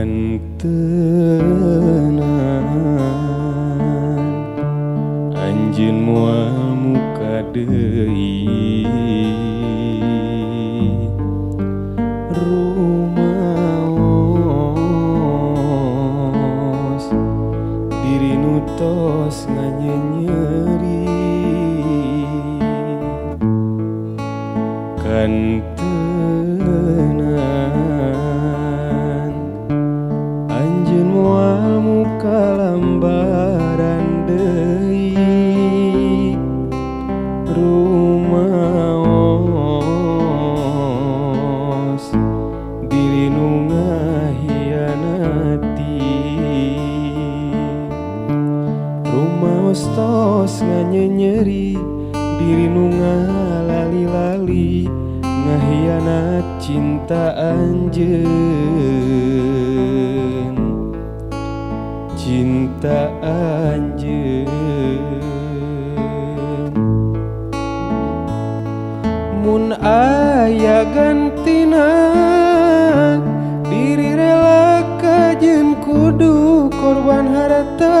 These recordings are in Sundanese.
Kantenan anjeun moal muka deui rumaos diri nu tos nganyenyeri kantenan anjeun moal muka lambaran deui rumaos diri nu ngahianati rumaos tos nganyenyeri diri nu ngalali-lali ngahianat cinta anjeun cinta anjeun mun aya gantina diri rela kajeun kudu korban harta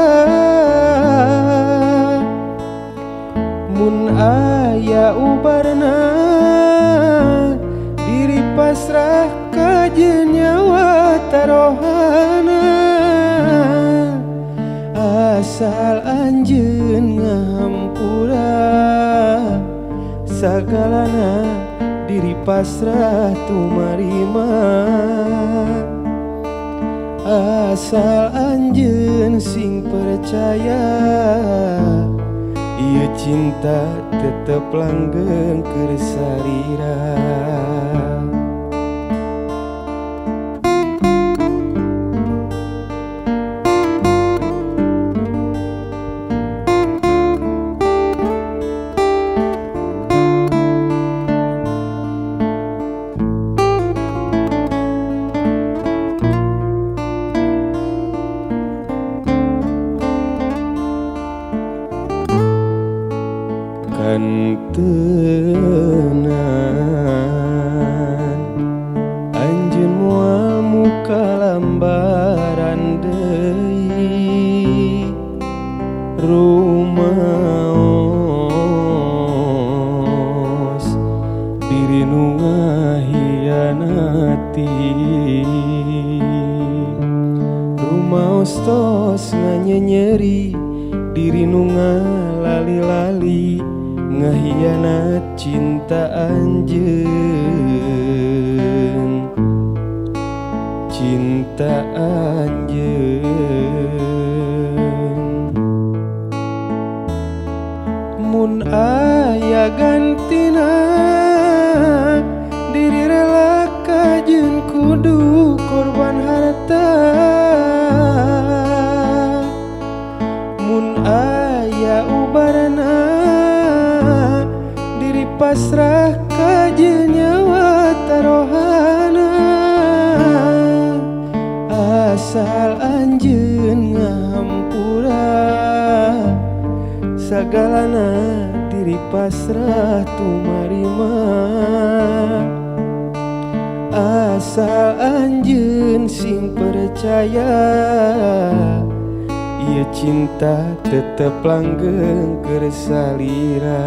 mun aya ubarna diri pasrah kajeun nyawa tarohana asal anjeun ngahampura sagalana diri pasrah tumarima asal anjeun sing percaya ieu cinta tetep langgeng keur sarira kantenan anjeun moal muka lambaran deui rumaos diri nu ngahianati rumaos tos nganyenyeri diri nu ngalali-lali ngahianat cinta anjeun cinta anjeun mun aya gantina diri rela kajeun kudu korban harta mun aya ubarna pasrah kajeun nyawa tarohana asal anjeun ngahampura sagalana diri pasrah tumarima asal anjeun sing percaya ieu cinta tetep langgeng keur salira